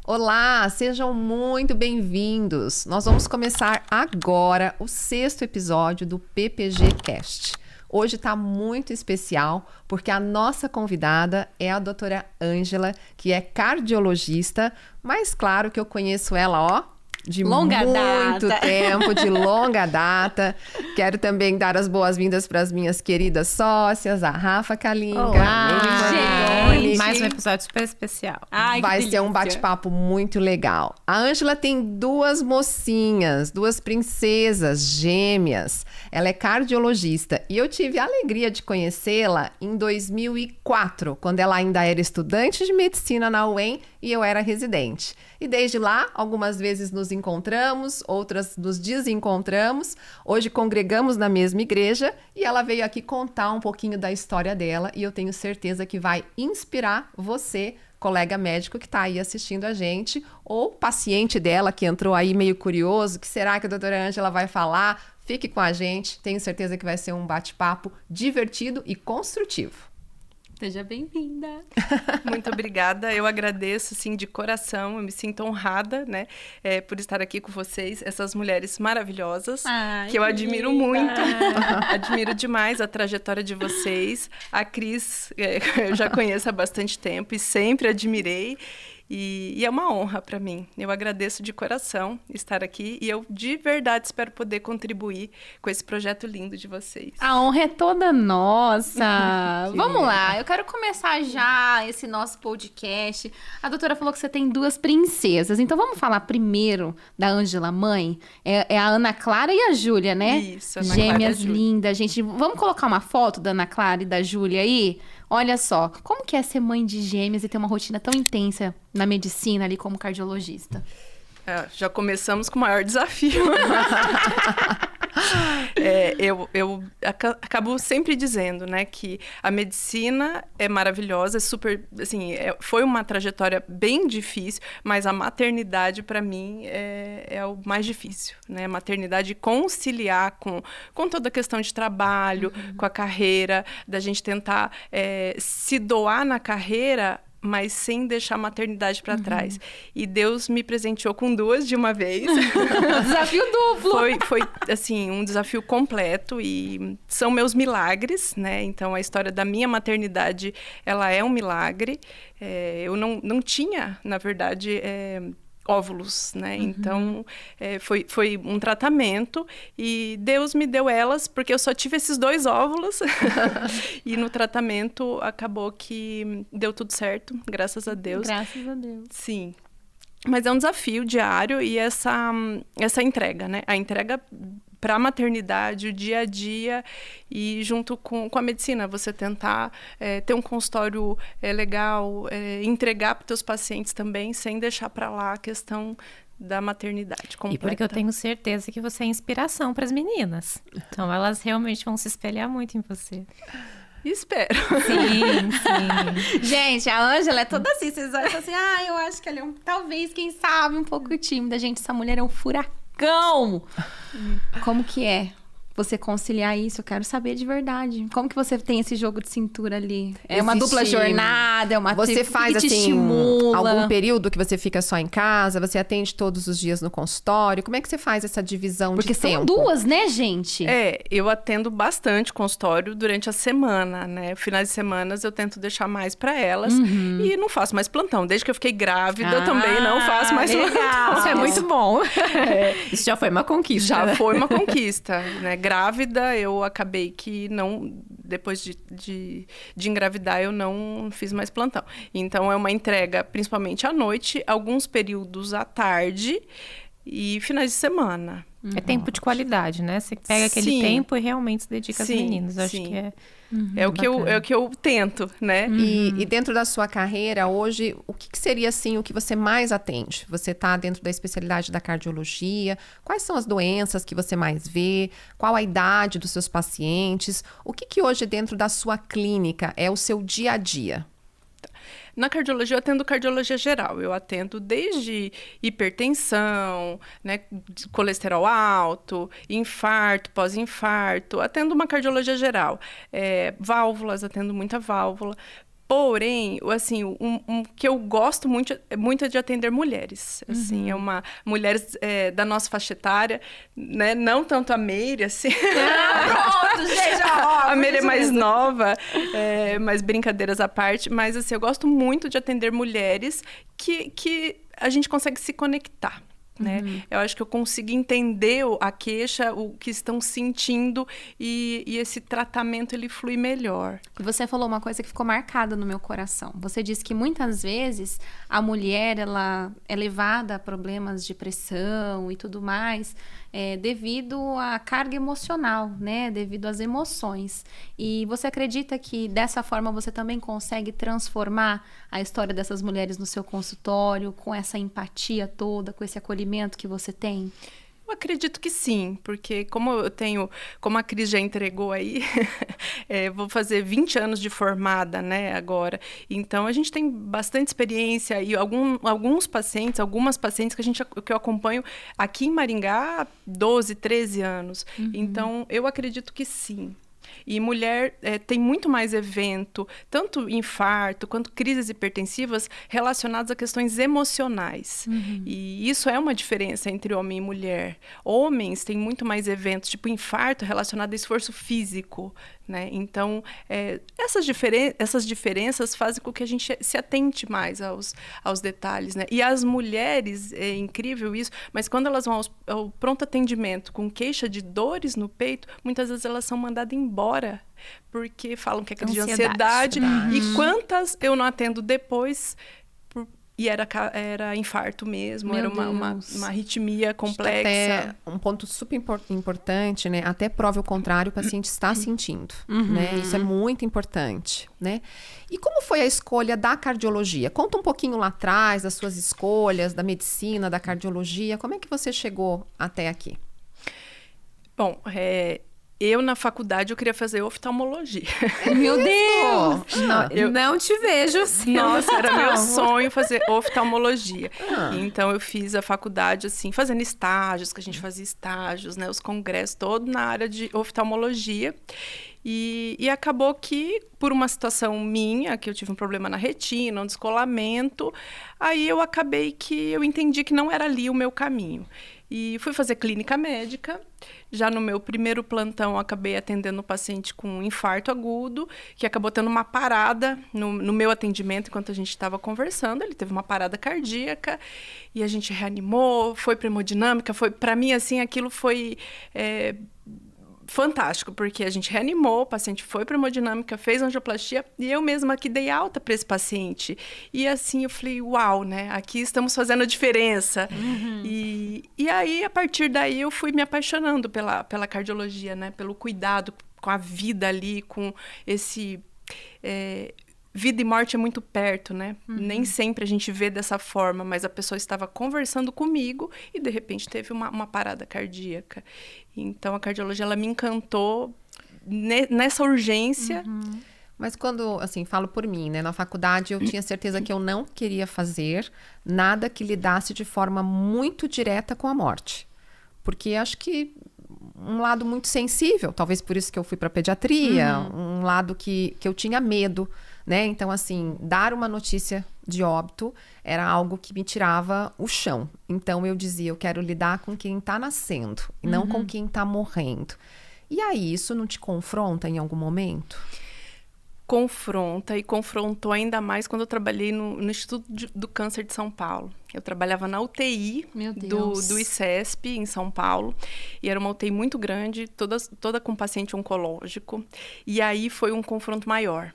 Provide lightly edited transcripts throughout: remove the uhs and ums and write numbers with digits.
Olá, sejam muito bem-vindos. Nós vamos começar agora o 6º episódio do PPG Cast. Hoje está muito especial porque a nossa convidada é a doutora Ângela, que é cardiologista, mas claro que eu conheço ela, de longa muito data. tempo, de longa data. Quero também dar as boas-vindas para as minhas queridas sócias, a Rafa Kalinka. Olá, gente. Mais um episódio super especial. Ai, Vai que ser um delícia. bate-papo muito legal. A Ângela tem 2 mocinhas, 2 princesas gêmeas. Ela é cardiologista e eu tive a alegria de conhecê-la em 2004, quando ela ainda era estudante de medicina na UEM e eu era residente. E desde lá, algumas vezes nos encontramos, outras nos desencontramos. Hoje congregamos na mesma igreja e ela veio aqui contar um pouquinho da história dela e eu tenho certeza que vai inspirar você, colega médico que está aí assistindo a gente, ou paciente dela que entrou aí meio curioso, o que será que a doutora Ângela vai falar? Fique com a gente, tenho certeza que vai ser um bate-papo divertido e construtivo. Seja bem-vinda. Muito obrigada, eu agradeço, sim, de coração, eu me sinto honrada, né, por estar aqui com vocês, essas mulheres maravilhosas, Ai, que eu admiro linda. muito, admiro demais a trajetória de vocês. A Cris, eu já conheço há bastante tempo e sempre admirei. E é uma honra para mim. Eu agradeço de coração estar aqui e eu de verdade espero poder contribuir com esse projeto lindo de vocês. A honra é toda nossa. Que Vamos legal. lá, eu quero começar já esse nosso podcast. A doutora falou que você tem 2 princesas, então vamos falar primeiro da Ângela mãe. É a Ana Clara e a Júlia, né? Isso, Ana Clara e a Gêmeas Júlia. lindas, gente. Vamos colocar uma foto da Ana Clara e da Júlia aí? Olha só, como que é ser mãe de gêmeas e ter uma rotina tão intensa na medicina ali como cardiologista? Já começamos com o maior desafio. Eu acabo sempre dizendo, né, que a medicina é maravilhosa, é super, assim, foi uma trajetória bem difícil, mas a maternidade, para mim, é o mais difícil, né? A maternidade conciliar com toda a questão de trabalho, com a carreira, da gente tentar se doar na carreira, mas sem deixar a maternidade para trás. E Deus me presenteou com 2 de uma vez. Desafio duplo! Foi, assim, um desafio completo e são meus milagres, né? Então, a história da minha maternidade, ela é um milagre. Eu não tinha, na verdade, óvulos, né? Então, foi um tratamento e Deus me deu elas porque eu só tive esses 2 óvulos e no tratamento acabou que deu tudo certo, graças a Deus. Graças a Deus. Sim. Mas é um desafio diário e essa entrega, né? A entrega para a maternidade, o dia a dia e junto com a medicina, você tentar ter um consultório legal, entregar para os teus pacientes também, sem deixar para lá a questão da maternidade completa. E porque eu tenho certeza que você é inspiração para as meninas. Então, elas realmente vão se espelhar muito em você. Espero. Sim, sim. Gente, a Ângela é toda assim, vocês olham assim, eu acho que ela é talvez, quem sabe, um pouco tímida. Gente, essa mulher é um furacão. Como que é você conciliar isso? Eu quero saber de verdade. Como que você tem esse jogo de cintura ali? É uma dupla Existe- jornada, é uma Você faz, que te assim, estimula. algum período que você fica só em casa? Você atende todos os dias no consultório? Como é que você faz essa divisão Porque de são tempo? 2, né, gente? Eu atendo bastante consultório durante a semana, né? Finais de semanas eu tento deixar mais para elas e não faço mais plantão. Desde que eu fiquei grávida, eu também não faço mais legal. plantão. Isso é muito bom. Isso já foi uma conquista. Já foi uma conquista, né? Grávida, eu acabei que não... Depois de engravidar, eu não fiz mais plantão. Então, é uma entrega, principalmente à noite, alguns períodos à tarde e finais de semana. É tempo de qualidade, né? Você pega aquele Sim. tempo e realmente se dedica às Sim, meninas. Eu acho sim. que é É o que eu tento, né? E dentro da sua carreira, hoje, o que seria, assim, o que você mais atende? Você está dentro da especialidade da cardiologia? Quais são as doenças que você mais vê? Qual a idade dos seus pacientes? O que hoje, dentro da sua clínica, é o seu dia a dia? Na cardiologia, eu atendo cardiologia geral. Eu atendo desde hipertensão, né, colesterol alto, infarto, pós-infarto. Atendo uma cardiologia geral. Válvulas, atendo muita válvula. Porém, assim, um que eu gosto muito é de atender mulheres. Assim, mulheres da nossa faixa etária, né? Não tanto a Meire, assim. Pronto, gente, A Meire é mais nova, mas brincadeiras à parte. Mas, assim, eu gosto muito de atender mulheres que a gente consegue se conectar. Né? Eu acho que eu consigo entender a queixa, o que estão sentindo e esse tratamento ele flui melhor. E você falou uma coisa que ficou marcada no meu coração. Você disse que muitas vezes a mulher ela é levada a problemas de pressão e tudo mais devido à carga emocional, né? Devido às emoções. E você acredita que dessa forma você também consegue transformar a história dessas mulheres no seu consultório com essa empatia toda, com esse acolhimento que você tem? Eu acredito que sim, porque como a Cris já entregou aí, vou fazer 20 anos de formada, né, agora. Então, a gente tem bastante experiência e algumas pacientes que eu acompanho aqui em Maringá há 12, 13 anos. Então, eu acredito que sim. E mulher tem muito mais evento, tanto infarto quanto crises hipertensivas relacionadas a questões emocionais. E isso é uma diferença entre homem e mulher. Homens têm muito mais eventos, tipo infarto relacionado a esforço físico, né? Então, essas diferenças fazem com que a gente se atente mais aos detalhes, né? E as mulheres, é incrível isso, mas quando elas vão ao pronto atendimento com queixa de dores no peito, muitas vezes elas são mandadas embora, porque falam que é crise de ansiedade. E quantas eu não atendo depois... E era infarto mesmo, era uma arritmia complexa. Até um ponto super importante, né? Até prova o contrário, o paciente está sentindo, né? Isso é muito importante, né? E como foi a escolha da cardiologia? Conta um pouquinho lá atrás das suas escolhas, da medicina, da cardiologia. Como é que você chegou até aqui? Bom, eu, na faculdade, eu queria fazer oftalmologia. Meu Deus! Não te vejo assim. Nossa, era meu sonho fazer oftalmologia. Então, eu fiz a faculdade, assim, fazendo estágios, que a gente fazia estágios, né? Os congressos, todo na área de oftalmologia. E acabou que, por uma situação minha, que eu tive um problema na retina, um descolamento, aí eu entendi que não era ali o meu caminho. E fui fazer clínica médica. Já no meu primeiro plantão, eu acabei atendendo um paciente com um infarto agudo, que acabou tendo uma parada no meu atendimento enquanto a gente estava conversando. Ele teve uma parada cardíaca e a gente reanimou, foi para hemodinâmica. Para mim, assim, aquilo foi... fantástico, porque a gente reanimou, o paciente foi para hemodinâmica, fez angioplastia e eu mesma aqui dei alta para esse paciente. E assim eu falei, uau, né? Aqui estamos fazendo a diferença. E aí, a partir daí, eu fui me apaixonando pela cardiologia, né? Pelo cuidado com a vida ali, com esse... vida e morte é muito perto, né? Nem sempre a gente vê dessa forma, mas a pessoa estava conversando comigo e, de repente, teve uma parada cardíaca. Então, a cardiologia, ela me encantou nessa urgência. Mas quando, assim, falo por mim, né? Na faculdade, eu tinha certeza que eu não queria fazer nada que lidasse de forma muito direta com a morte. Porque acho que um lado muito sensível, talvez por isso que eu fui para pediatria, um lado que eu tinha medo, né? Então, assim, dar uma notícia de óbito era algo que me tirava o chão. Então, eu dizia, eu quero lidar com quem está nascendo e não com quem está morrendo. E aí, isso não te confronta em algum momento? Confronta, e confrontou ainda mais quando eu trabalhei no Instituto do Câncer de São Paulo. Eu trabalhava na UTI do ICESP, em São Paulo, e era uma UTI muito grande, toda com paciente oncológico, e aí foi um confronto maior.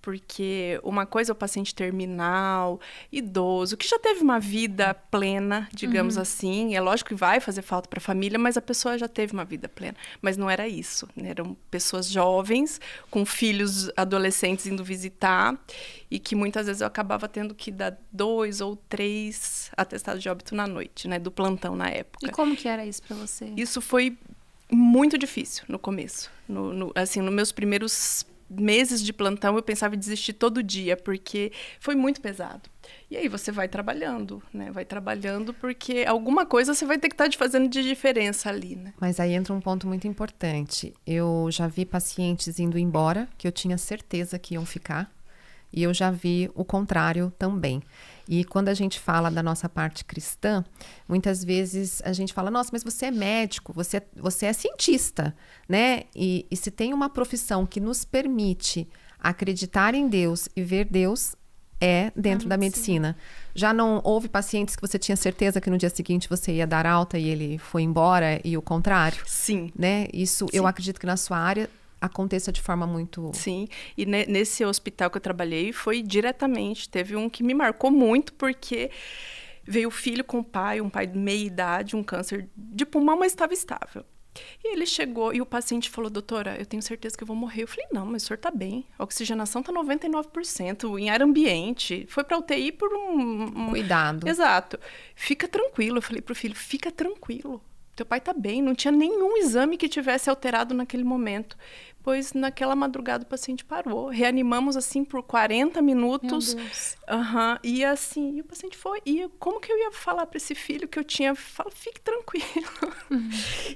Porque uma coisa é o paciente terminal, idoso, que já teve uma vida plena, digamos assim. É lógico que vai fazer falta para a família, mas a pessoa já teve uma vida plena. Mas não era isso, né? Eram pessoas jovens, com filhos adolescentes indo visitar, e que muitas vezes eu acabava tendo que dar 2 ou 3 atestados de óbito na noite, né? Do plantão na época. E como que era isso para você? Isso foi muito difícil no começo. Assim, nos meus primeiros meses de plantão, eu pensava em desistir todo dia, porque foi muito pesado. E aí você vai trabalhando, né? Vai trabalhando porque alguma coisa você vai ter que estar fazendo de diferença ali, né? Mas aí entra um ponto muito importante. Eu já vi pacientes indo embora, que eu tinha certeza que iam ficar. E eu já vi o contrário também. E quando a gente fala da nossa parte cristã, muitas vezes a gente fala, nossa, mas você é médico, você é cientista, né? E se tem uma profissão que nos permite acreditar em Deus e ver Deus, é dentro da medicina. Já não houve pacientes que você tinha certeza que no dia seguinte você ia dar alta e ele foi embora e o contrário? Sim. Né? Isso, Sim. eu acredito que na sua área aconteça de forma muito... Sim, e nesse hospital que eu trabalhei foi diretamente, teve um que me marcou muito porque veio o filho com o pai, um pai de meia idade, um câncer de pulmão, mas estava estável. E ele chegou e o paciente falou, doutora, eu tenho certeza que eu vou morrer. Eu falei, não, mas o senhor tá bem, a oxigenação tá 99%, em ar ambiente, foi pra UTI por Cuidado. Exato. Fica tranquilo, eu falei pro filho, fica tranquilo. Teu pai tá bem, não tinha nenhum exame que tivesse alterado naquele momento. Pois naquela madrugada o paciente parou. Reanimamos assim por 40 minutos. Meu Deus. E assim, e o paciente foi. E como que eu ia falar para esse filho que eu tinha? Fala, fique tranquilo.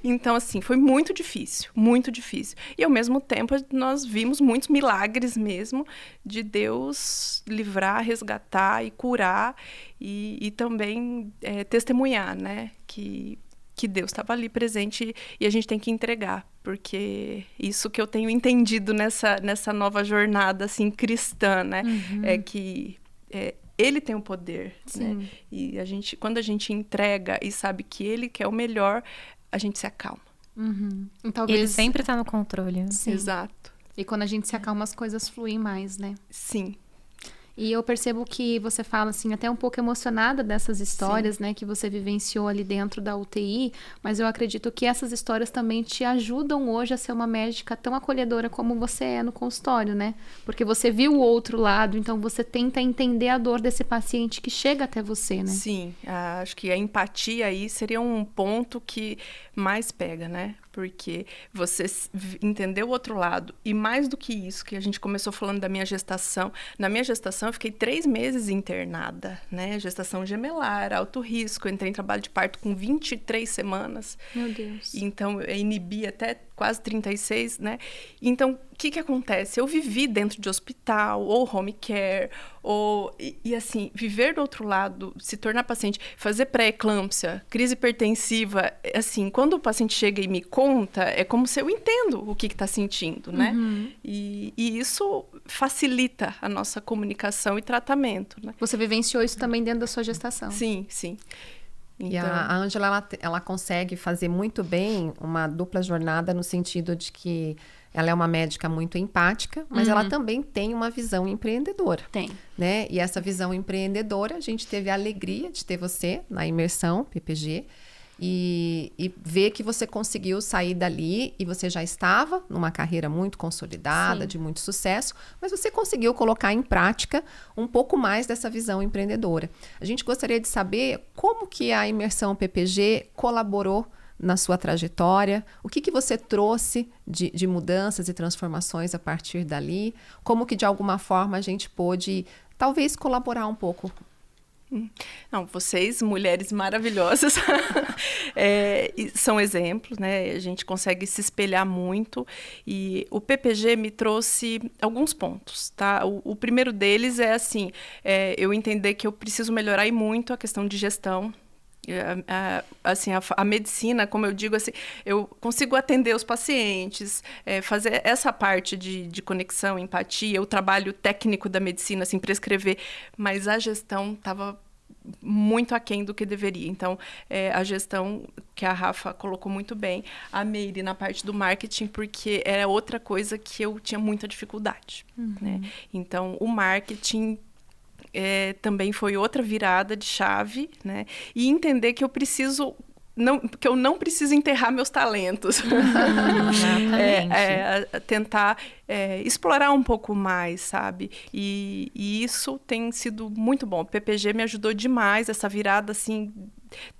Então, assim, foi muito difícil, muito difícil. E ao mesmo tempo nós vimos muitos milagres mesmo de Deus livrar, resgatar e curar. E também testemunhar, né? Que Deus estava ali presente e a gente tem que entregar, porque isso que eu tenho entendido nessa nova jornada assim cristã, né, é que ele tem o poder, né? E quando a gente entrega e sabe que ele quer o melhor, a gente se acalma. E talvez... Ele sempre tá no controle. Sim. Exato. E quando a gente se acalma, as coisas fluem mais, né? Sim. E eu percebo que você fala, assim, até um pouco emocionada dessas histórias, né? Que você vivenciou ali dentro da UTI. Mas eu acredito que essas histórias também te ajudam hoje a ser uma médica tão acolhedora como você é no consultório, né? Porque você viu o outro lado, então você tenta entender a dor desse paciente que chega até você, né? Sim, acho que a empatia aí seria um ponto que mais pega, né? Porque você entendeu o outro lado. E mais do que isso, que a gente começou falando da minha gestação. Na minha gestação, eu fiquei 3 meses internada, né? Gestação gemelar, alto risco. Eu entrei em trabalho de parto com 23 semanas. Meu Deus. Então, eu inibi até quase 36, né? Então, o que acontece? Eu vivi dentro de hospital, ou home care, e assim, viver do outro lado, se tornar paciente, fazer pré-eclâmpsia, crise hipertensiva, assim, quando o paciente chega e me conta, é como se eu entendo o que está sentindo, né? E isso facilita a nossa comunicação e tratamento, né? Você vivenciou isso também dentro da sua gestação? Sim, sim. E a Ângela, ela consegue fazer muito bem uma dupla jornada no sentido de que ela é uma médica muito empática, mas ela também tem uma visão empreendedora. Tem. Né? E essa visão empreendedora, a gente teve a alegria de ter você na imersão PPG e ver que você conseguiu sair dali e você já estava numa carreira muito consolidada, de muito sucesso, mas você conseguiu colocar em prática um pouco mais dessa visão empreendedora. A gente gostaria de saber como que a imersão PPG colaborou na sua trajetória, o que você trouxe de mudanças e transformações a partir dali, como que de alguma forma a gente pôde talvez colaborar um pouco. Não, vocês, mulheres maravilhosas, são exemplos, né? A gente consegue se espelhar muito e o PPG me trouxe alguns pontos, tá? O primeiro deles é assim, eu entender que eu preciso melhorar e muito a questão de gestão. Assim, a medicina, como eu digo, assim, eu consigo atender os pacientes, fazer essa parte de conexão, empatia, o trabalho técnico da medicina, assim, prescrever, mas a gestão estava muito aquém do que deveria. Então, a gestão que a Rafa colocou muito bem, a Meire na parte do marketing, porque era outra coisa que eu tinha muita dificuldade, né? Então, o marketing também foi outra virada de chave, né? E entender que eu não preciso enterrar meus talentos. Tentar explorar um pouco mais, sabe? E isso tem sido muito bom. O PPG me ajudou demais, essa virada, assim,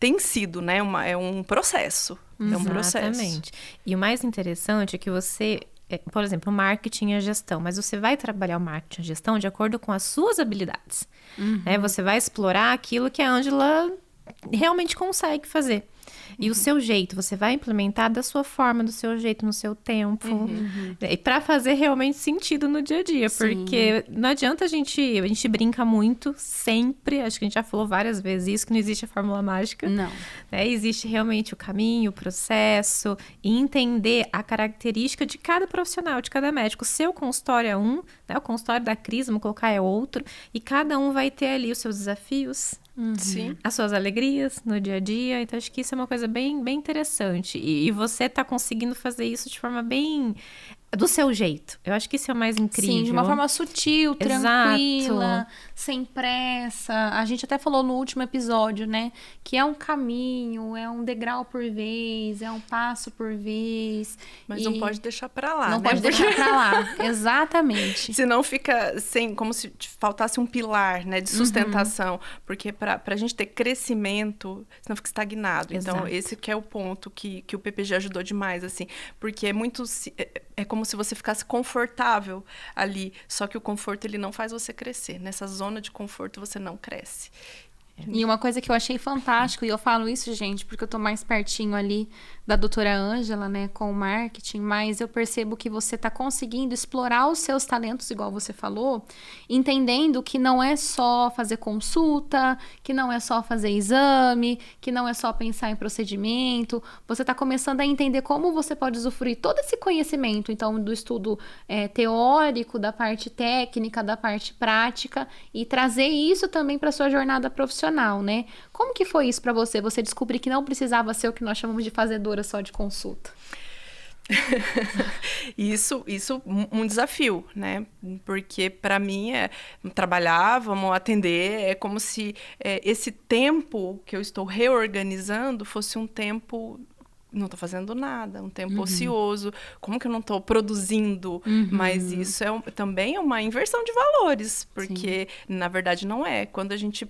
tem sido, né? É um processo. É um processo. Exatamente. E o mais interessante é que você... Por exemplo, o marketing e a gestão, mas você vai trabalhar o marketing e a gestão de acordo com as suas habilidades. Né? Você vai explorar aquilo que a Ângela realmente consegue fazer. E o seu jeito, você vai implementar da sua forma, do seu jeito, no seu tempo. E para fazer realmente sentido no dia a dia. Sim. Porque não adianta a gente brinca muito, sempre. Acho que a gente já falou várias vezes isso, que não existe a fórmula mágica. Não. Né? Existe realmente o caminho, o processo, e entender a característica de cada profissional, de cada médico. O seu consultório é um, né? O consultório da Cris, vamos colocar, é outro. E cada um vai ter ali os seus desafios, Sim. as suas alegrias no dia a dia. Então, acho que isso é uma coisa bem, bem interessante. E você tá conseguindo fazer isso de forma bem... do seu jeito. Eu acho que isso é o mais incrível. Sim, de uma forma sutil, Exato. tranquila, sem pressa. A gente até falou no último episódio, né? Que é um caminho, é um degrau por vez, é um passo por vez. Mas não pode deixar pra lá, Não né? pode deixar pra lá. Exatamente. Senão fica como se faltasse um pilar, né, de sustentação. Porque pra gente ter crescimento, senão fica estagnado. Então, Exato. esse que é o ponto que o PPG ajudou demais, assim. Porque é muito... É como se você ficasse confortável ali. Só que o conforto, ele não faz você crescer. Nessa zona de conforto, você não cresce. E uma coisa que eu achei fantástico, e eu falo isso, gente, porque eu tô mais pertinho ali da doutora Ângela, né, com o marketing, mas eu percebo que você tá conseguindo explorar os seus talentos, igual você falou, entendendo que não é só fazer consulta, que não é só fazer exame, que não é só pensar em procedimento. Você tá começando a entender como você pode usufruir todo esse conhecimento, então, do estudo teórico, da parte técnica, da parte prática, e trazer isso também para sua jornada profissional, né? Como que foi isso para você? Você descobrir que não precisava ser o que nós chamamos de fazedora só de consulta. Isso um desafio, né? Porque para mim trabalhar, vamos atender, é como se esse tempo que eu estou reorganizando fosse um tempo... Não estou fazendo nada, um tempo ocioso. Como que eu não estou produzindo? Mas isso também é uma inversão de valores, porque, na verdade, não é. Quando a gente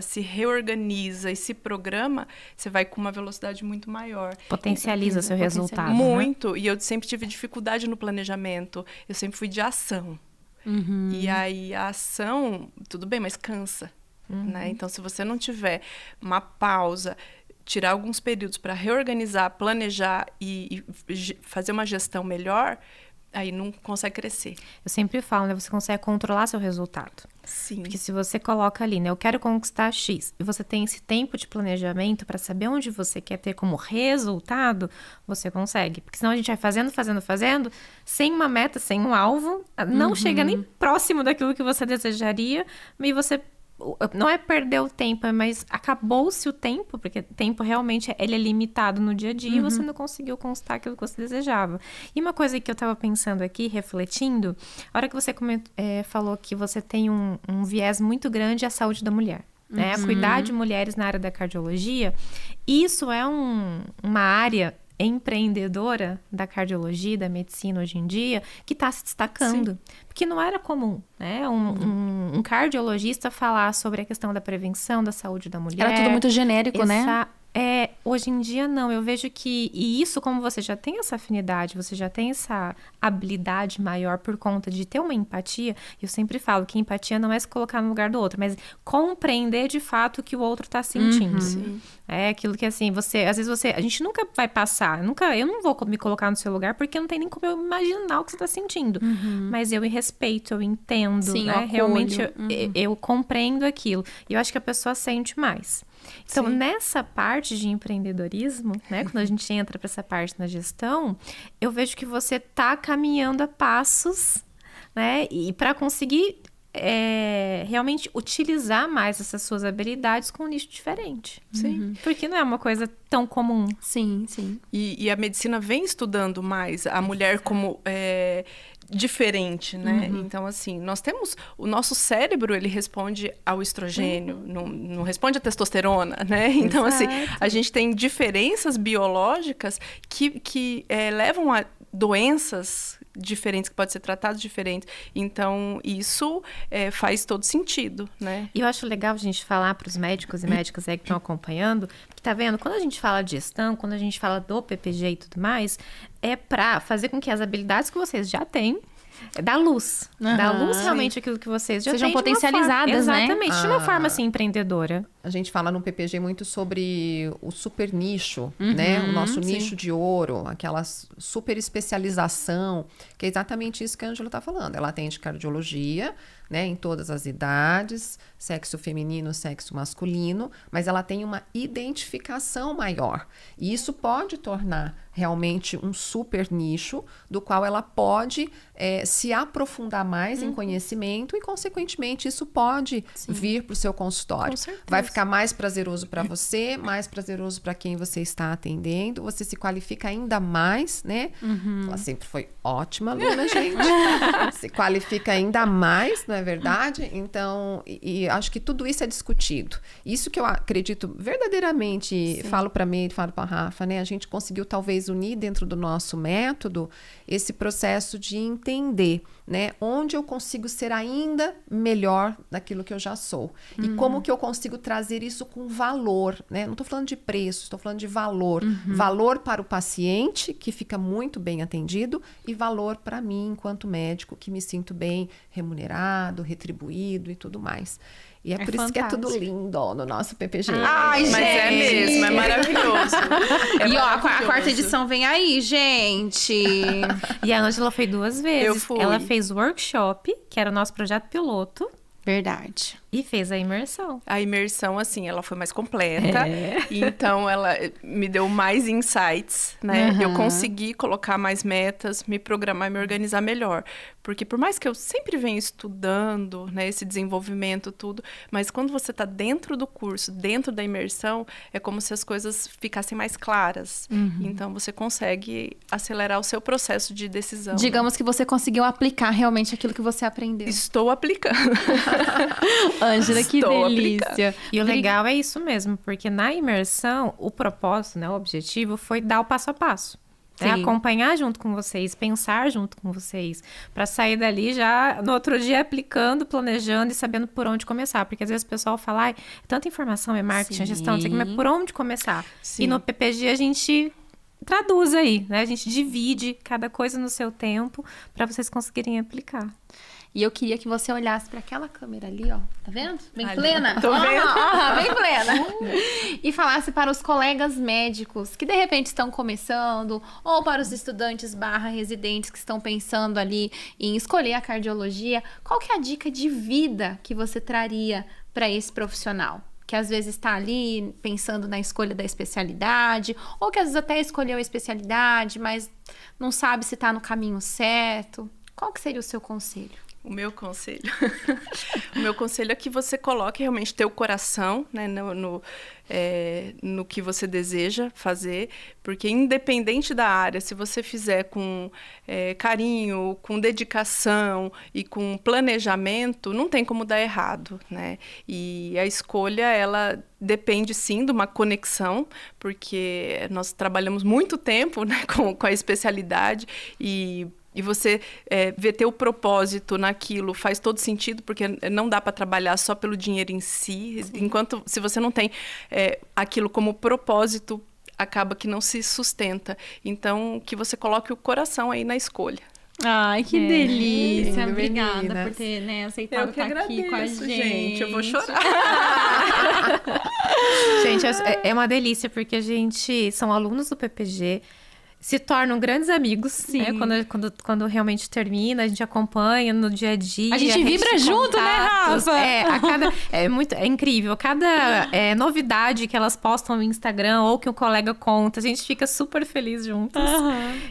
se reorganiza e se programa, você vai com uma velocidade muito maior. Potencializa seu resultado. Muito. Né? E eu sempre tive dificuldade no planejamento. Eu sempre fui de ação. E aí, a ação, tudo bem, mas cansa. Né? Então, se você não tiver uma pausa... tirar alguns períodos para reorganizar, planejar e fazer uma gestão melhor, aí não consegue crescer. Eu sempre falo, né? Você consegue controlar seu resultado. Sim. Porque se você coloca ali, né? Eu quero conquistar X, e você tem esse tempo de planejamento para saber onde você quer ter como resultado, você consegue. Porque senão a gente vai fazendo, sem uma meta, sem um alvo, não chega nem próximo daquilo que você desejaria, e você... Não é perder o tempo, mas acabou-se o tempo, porque o tempo realmente ele é limitado no dia a dia e você não conseguiu conquistar aquilo que você desejava. E uma coisa que eu estava pensando aqui, refletindo, a hora que você falou que você tem um viés muito grande à saúde da mulher, né? Cuidar de mulheres na área da cardiologia, isso é uma área empreendedora da cardiologia, da medicina hoje em dia, que está se destacando. Sim. Porque não era comum, né? Um cardiologista falar sobre a questão da prevenção da saúde da mulher. Era tudo muito genérico, né? Hoje em dia, não. Eu vejo que... E isso, como você já tem essa afinidade, você já tem essa habilidade maior por conta de ter uma empatia. Eu sempre falo que empatia não é se colocar no lugar do outro, mas compreender de fato o que o outro está sentindo. Sim. É aquilo que, assim, às vezes a gente nunca vai passar. Eu não vou me colocar no seu lugar porque não tem nem como eu imaginar o que você está sentindo. Mas eu respeito, eu entendo. Sim, né? Realmente, eu compreendo aquilo. E eu acho que a pessoa sente mais. Então, nessa parte de empreendedorismo, né, quando a gente entra para essa parte na gestão, eu vejo que você está caminhando a passos, né, e para conseguir realmente utilizar mais essas suas habilidades com um nicho diferente. Sim. Porque não é uma coisa tão comum. Sim, sim. E a medicina vem estudando mais a mulher como diferente, né? Então, assim, nós temos... O nosso cérebro, ele responde ao estrogênio, não responde à testosterona, né? Então, assim, a gente tem diferenças biológicas que levam a doenças diferentes, que podem ser tratadas diferentes. Então, isso faz todo sentido, né? E eu acho legal a gente falar para os médicos e médicas aí que estão acompanhando, que tá vendo, quando a gente fala de gestão, quando a gente fala do PPG e tudo mais, é para fazer com que as habilidades que vocês já têm, Dá luz. Dá luz realmente aquilo que vocês já Sejam têm de uma potencializadas, forma, né? exatamente, de uma forma assim empreendedora. A gente fala no PPG muito sobre o super nicho, né? O nosso nicho de ouro, aquela super especialização, que é exatamente isso que a Ângela está falando. Ela atende cardiologia, né, em todas as idades, sexo feminino, sexo masculino, mas ela tem uma identificação maior. E isso pode tornar realmente um super nicho, do qual ela pode se aprofundar mais em conhecimento e, consequentemente, isso pode vir para o seu consultório. Vai ficar mais prazeroso para você, mais prazeroso para quem você está atendendo, você se qualifica ainda mais, né? Ela sempre foi ótima aluna, gente. Se qualifica ainda mais, não é verdade? Então, e acho que tudo isso é discutido. Isso que eu acredito verdadeiramente, falo para mim, falo para a Rafa, né? A gente conseguiu talvez unir dentro do nosso método esse processo de entender, né, onde eu consigo ser ainda melhor daquilo que eu já sou. E como que eu consigo trazer isso com valor, né? Não estou falando de preço, estou falando de valor. Valor para o paciente, que fica muito bem atendido, e valor para mim, enquanto médico, que me sinto bem remunerado, retribuído e tudo mais. E é por isso que é tudo lindo no nosso PPG. Ai, Mas é mesmo, é maravilhoso. E ó, a quarta edição vem aí, gente. E a Ângela foi 2 vezes. Eu fui. Ela fez workshop, que era o nosso projeto piloto, Verdade. e fez a imersão. A imersão, assim, ela foi mais completa. E então, ela me deu mais insights, né? Eu consegui colocar mais metas, me programar e me organizar melhor. Porque por mais que eu sempre venha estudando, né, esse desenvolvimento, tudo, mas quando você está dentro do curso, dentro da imersão, é como se as coisas ficassem mais claras. Então, você consegue acelerar o seu processo de decisão. Digamos que você conseguiu aplicar realmente aquilo que você aprendeu. Estou aplicando. Ângela, que Estou delícia. E o legal é isso mesmo, porque na imersão, o propósito, né, o objetivo foi dar o passo a passo. Né? Sim. Acompanhar junto com vocês, pensar junto com vocês, para sair dali já no outro dia aplicando, planejando e sabendo por onde começar. Porque às vezes o pessoal fala, ai, tanta informação, é marketing, gestão, não sei o que, mas por onde começar? Sim. E no PPG a gente traduz aí, né? A gente divide cada coisa no seu tempo para vocês conseguirem aplicar. E eu queria que você olhasse para aquela câmera ali, ó. Tá vendo? Bem Ali. plena? Tô vendo. Bem plena. E falasse para os colegas médicos que de repente estão começando, ou para os estudantes /residentes que estão pensando ali em escolher a cardiologia, qual que é a dica de vida que você traria para esse profissional? Que às vezes está ali pensando na escolha da especialidade, ou que às vezes até escolheu a especialidade, mas não sabe se está no caminho certo. Qual que seria o seu conselho? O meu conselho? O meu conselho é que você coloque realmente teu coração, né, no que você deseja fazer, porque independente da área, se você fizer com carinho, com dedicação e com planejamento, não tem como dar errado, né? E a escolha, ela depende sim de uma conexão, porque nós trabalhamos muito tempo, né, com a especialidade e você ver teu propósito naquilo faz todo sentido, porque não dá para trabalhar só pelo dinheiro em si. Enquanto, se você não tem aquilo como propósito, acaba que não se sustenta. Então, que você coloque o coração aí na escolha. Ai, que delícia. lindo, Obrigada meninas. por ter, aceitado estar aqui com a gente. Eu vou chorar. Gente, é uma delícia, porque a gente são alunos do PPG, se tornam grandes amigos, Sim. né? Quando realmente termina, a gente acompanha no dia a dia. A gente vibra rede de junto, né, contatos. Rafa? É incrível. Cada novidade que elas postam no Instagram ou que um colega conta, a gente fica super feliz juntos.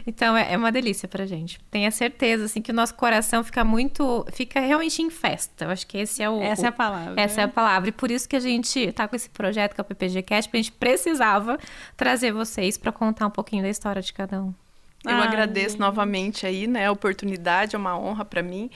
Então, é uma delícia pra gente. Tenha certeza, assim, que o nosso coração fica realmente em festa. Eu acho que essa é a palavra. Essa é a palavra. E por isso que a gente tá com esse projeto que é o PPG Cast, porque a gente precisava trazer vocês pra contar um pouquinho da história de cada um. Eu agradeço novamente aí, né, a oportunidade, é uma honra para mim.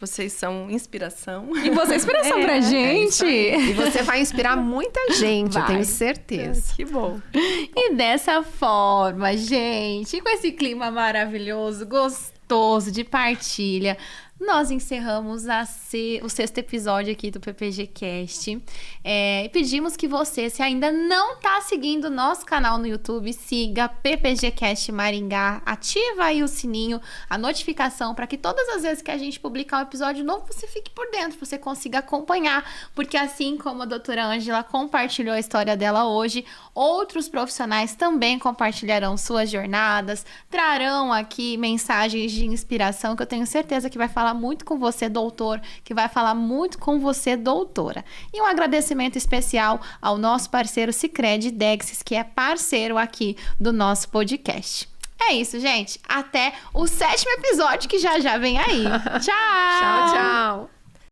Vocês são inspiração. E você é inspiração pra gente. E você vai inspirar muita gente, eu Vai. tenho certeza. Que bom. E dessa forma, gente, com esse clima maravilhoso, gostoso de partilha, nós encerramos o 6º episódio aqui do PPG Cast. E pedimos que você, se ainda não está seguindo o nosso canal no YouTube, siga PPG Cast Maringá, ativa aí o sininho, a notificação, para que todas as vezes que a gente publicar um episódio novo, você fique por dentro, você consiga acompanhar, porque assim como a doutora Ângela compartilhou a história dela hoje, outros profissionais também compartilharão suas jornadas, trarão aqui mensagens de inspiração, que eu tenho certeza que vai falar muito com você, doutor, que vai falar muito com você, doutora. E um agradecimento especial ao nosso parceiro Sicredi Dexis, que é parceiro aqui do nosso podcast. É isso, gente. Até o 7º episódio, que já vem aí. Tchau! Tchau, tchau!